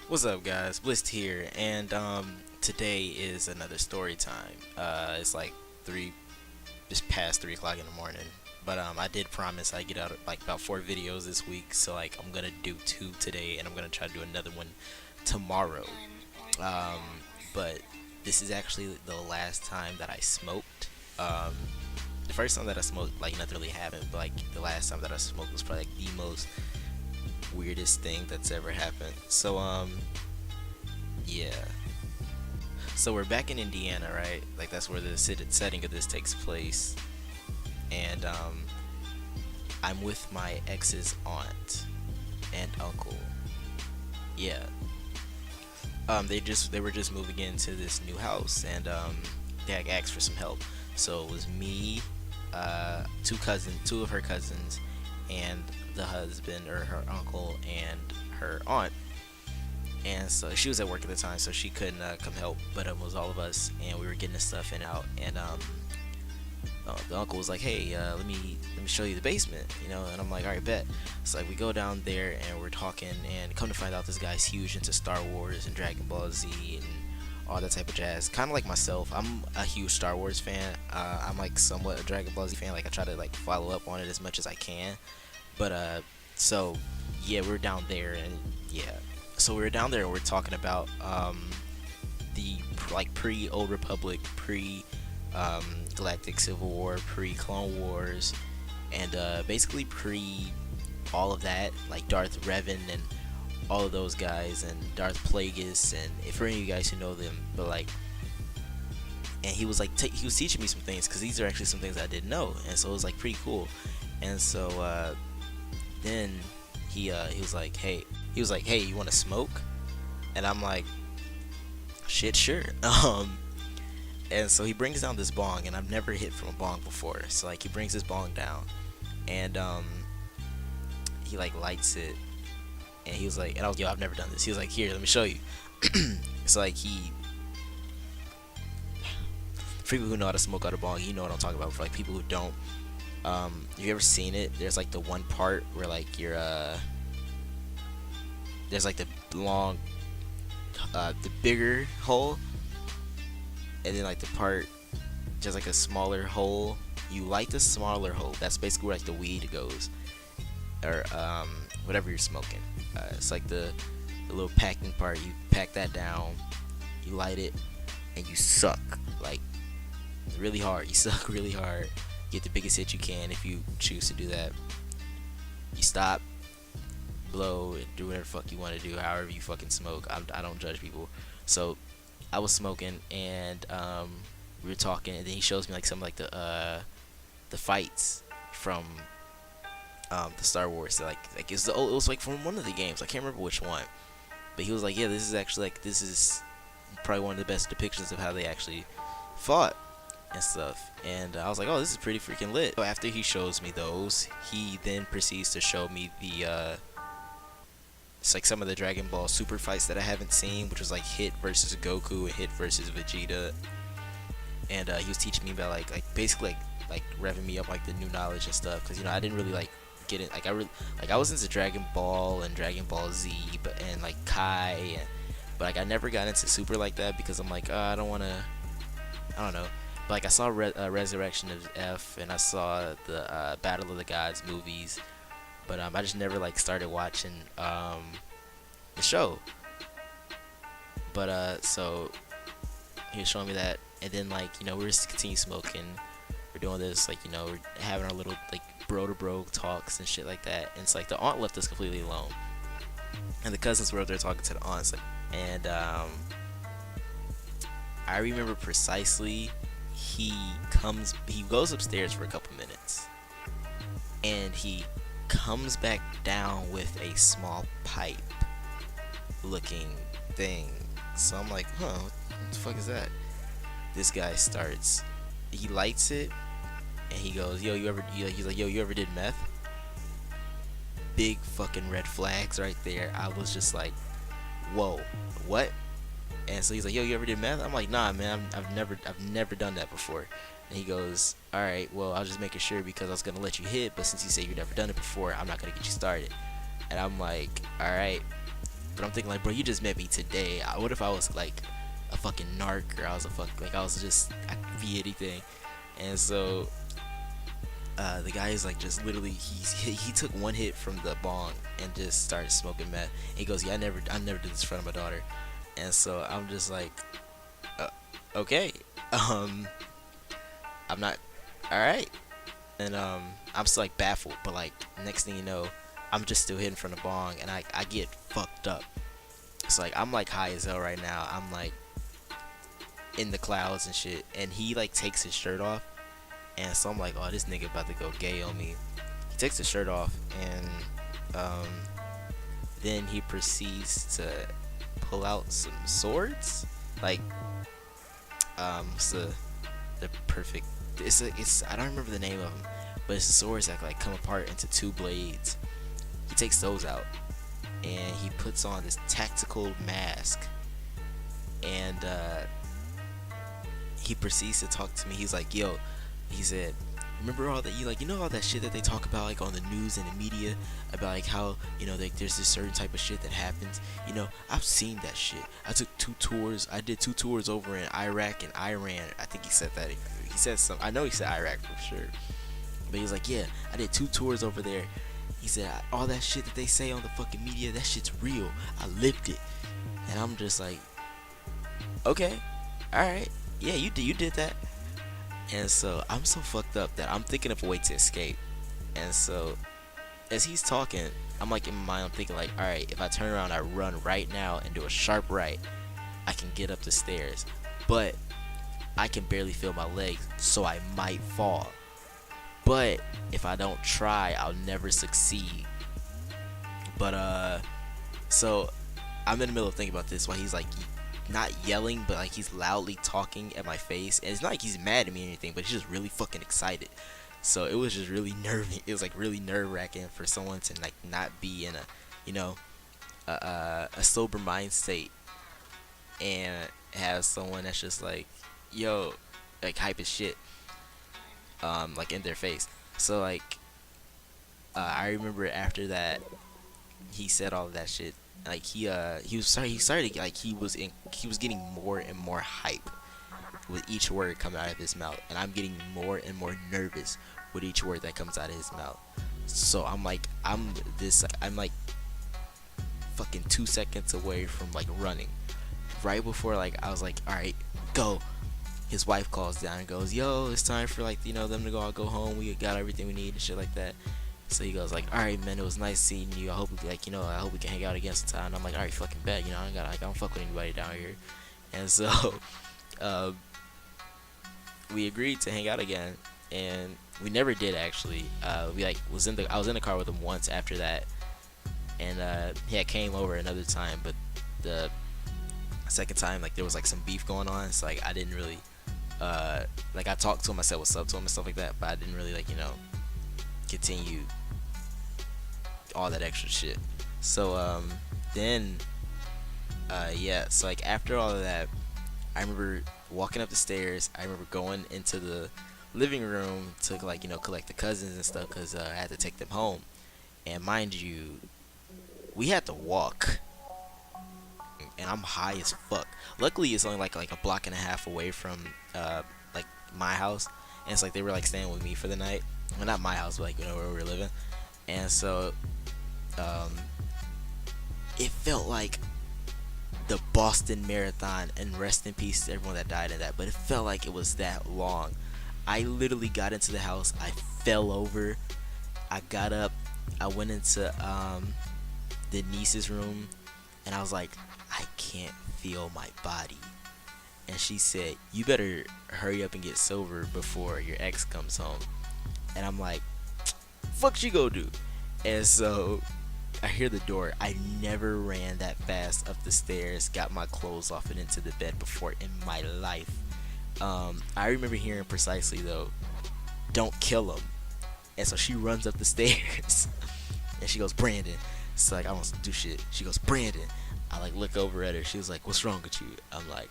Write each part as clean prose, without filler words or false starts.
What's up, guys? Blist here, and today is another story time. It's like three, just past 3 o'clock in the morning. But I did promise I get out like about 4 videos this week, so like I'm gonna do two today, and I'm gonna try to do another one tomorrow. Um, but this is actually the last time that I smoked. Um, the first time that I smoked, like nothing really happened, but like the last time that I smoked was probably like the most weirdest thing that's ever happened. Yeah. So we're back in Indiana, right? Like that's where the setting of this takes place, and I'm with my ex's aunt and uncle. Yeah. They were just moving into this new house, and they had asked for some help. So it was me, two of her cousins, and the husband or her uncle and her aunt. And so she was at work at the time, so she couldn't come help. But it was all of us, and we were getting the stuff in out. And the uncle was like, "Hey, let me show you the basement," you know. And I'm like, "All right, bet." So like we go down there, and we're talking, and come to find out, this guy's huge into Star Wars and Dragon Ball Z and all that type of jazz. Kind of like myself, I'm a huge Star Wars fan. I'm like somewhat a Dragon Ball Z fan. Like I try to like follow up on it as much as I can. But so yeah, we're down there, and yeah, so we were down there, and we're talking about the like pre Old Republic, pre Galactic Civil War, pre Clone Wars, and basically pre all of that, like Darth Revan and all of those guys, and Darth Plagueis, and if for any of you guys who know them, but like, and he was like he was teaching me some things because these are actually some things I didn't know, and so it was like pretty cool. And so then he was like, hey, you want to smoke? And I'm like, shit, sure. And so he brings down this bong, and I've never hit from a bong before. So like he brings this bong down, and he like lights it, and he was like, and I was, yo, I've never done this. He was like, here, let me show you. So like for people who know how to smoke out a bong, you know what I'm talking about. For like people who don't, have you ever seen it? There's like the one part where like you're there's like the long, the bigger hole, and then like the part just like a smaller hole. You light the smaller hole. That's basically where like the weed goes, or whatever you're smoking. It's like the little packing part. You pack that down, you light it, and you suck like really hard. You suck really hard. Get the biggest hit you can if you choose to do that. You stop, blow, and do whatever the fuck you want to do, however you fucking smoke. I don't judge people. So I was smoking, and we were talking, and then he shows me like some like the fights from the Star Wars. Like it was like from one of the games. I can't remember which one, but he was like, yeah, this is actually like this is probably one of the best depictions of how they actually fought and stuff. And I was like, oh, this is pretty freaking lit. So after he shows me those, he then proceeds to show me the it's like some of the Dragon Ball Super fights that I haven't seen, which was like Hit versus Goku and Hit versus Vegeta. And he was teaching me about like basically like revving me up like the new knowledge and stuff, because you know I didn't really like get it, like I was into Dragon Ball and Dragon Ball Z, but and like Kai, but like I never got into Super like that, because I'm like, I don't want to, I don't know. But like I saw Resurrection of F, and I saw the Battle of the Gods movies, but I just never like started watching the show. But so he was showing me that, and then like you know we were just continue smoking. We're doing this, like you know we're having our little like bro to bro talks and shit like that. And it's like the aunt left us completely alone, and the cousins were up there talking to the aunts. And I remember precisely. He goes upstairs for a couple minutes, and he comes back down with a small pipe looking thing. So I'm like, huh, what the fuck is that? This guy starts, he lights it, and he goes, yo, he's like, yo, you ever did meth? Big fucking red flags right there. I was just like, whoa, what? And so he's like, yo, you ever did meth? I'm like, nah, man, I've never done that before. And he goes, all right, well, I was just making sure because I was gonna let you hit, but since you say you've never done it before, I'm not gonna get you started. And I'm like, all right. But I'm thinking like, bro, you just met me today. What if I was like a fucking narc, or I was a fuck, like I was just, I could be anything. And so the guy is like, just literally, he took one hit from the bong and just started smoking meth. He goes, yeah, I never did this in front of my daughter. And so I'm just like, uh, okay, I'm not, all right. And I'm still like baffled, but like next thing you know, I'm just still hitting from the bong, and I get fucked up. It's like I'm like high as hell right now. I'm like in the clouds and shit. And he like takes his shirt off, and so I'm like, oh, this nigga about to go gay on me. He takes his shirt off, and then he proceeds to pull out some swords. Like what's the perfect? It's I don't remember the name of them, but it's the swords that like come apart into two blades. He takes those out, and he puts on this tactical mask, and he proceeds to talk to me. He's like, yo, he said, remember all that, you know all that shit that they talk about like on the news and the media about like how, like there's this certain type of shit that happens. I've seen that shit. I did two tours over in Iraq and Iran. I think he said that. He said some, I know he said Iraq for sure, but he's like, yeah, I did 2 tours over there. He said, all that shit that they say on the fucking media, that shit's real. I lived it. And I'm just like, okay, alright, yeah, you did that. And so I'm so fucked up that I'm thinking of a way to escape. And so as he's talking, I'm like in my mind, I'm thinking like, alright, if I turn around, I run right now and do a sharp right, I can get up the stairs. But I can barely feel my legs, so I might fall. But if I don't try, I'll never succeed. But so I'm in the middle of thinking about this while he's like not yelling, but like he's loudly talking at my face, and it's not like he's mad at me or anything, but he's just really fucking excited. So it was just really nervy. It was like really nerve-wracking for someone to like not be in a sober mind state, and have someone that's just like, yo, like hype as shit, like in their face. So like I remember after that he said all of that shit, like he started like he was getting more and more hype with each word coming out of his mouth, and I'm getting more and more nervous with each word that comes out of his mouth. So I'm like fucking 2 seconds away from like running. Right before like I was like, all right, go, his wife calls down and goes, yo, it's time for like them to go home, we got everything we need and shit like that. So he goes like, all right, man, it was nice seeing you, I hope we I hope we can hang out again sometime. And I'm like, all right, fucking bet, I don't fuck with anybody down here. And so we agreed to hang out again, and we never did actually. We like I was in the car with him once after that, and he had came over another time, but the second time like there was like some beef going on, so like I didn't really like I talked to him, I said what's up to him and stuff like that, but I didn't really like continue all that extra shit. So then yeah, so like after all of that, I remember walking up the stairs. I remember going into the living room to like collect the cousins and stuff, because I had to take them home. And mind you, we had to walk, and I'm high as fuck. Luckily it's only like a block and a half away from like my house, and it's like they were like staying with me for the night. Well, not my house, but like where we were living. And so it felt like the Boston Marathon, and rest in peace to everyone that died in that, but it felt like it was that long. I literally got into the house, I fell over, I got up, I went into the niece's room, and I was like, I can't feel my body. And she said, you better hurry up and get sober before your ex comes home. And I'm like, fuck she go do? And so I hear the door. I never ran that fast up the stairs, got my clothes off and into the bed before in my life. I remember hearing precisely though, don't kill him. And so she runs up the stairs and she goes, Brandon. So like I don't do shit. She goes, Brandon. I like look over at her. She was like, what's wrong with you? I'm like,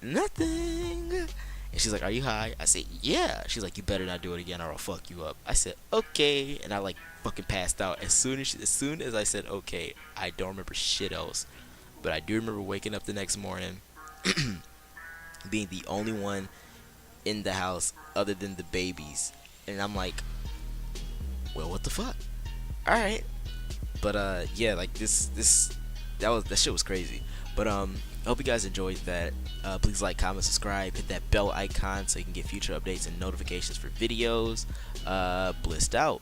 nothing. And she's like, are you high? I said, yeah. She's like, you better not do it again or I'll fuck you up. I said, okay. And I like fucking passed out as soon as I said okay. I don't remember shit else, but I do remember waking up the next morning, being the only one in the house other than the babies, and I'm like, well, what the fuck? All right, but yeah, like this that shit was crazy. But I hope you guys enjoyed that. Please like, comment, subscribe, hit that bell icon so you can get future updates and notifications for videos. Blissed out.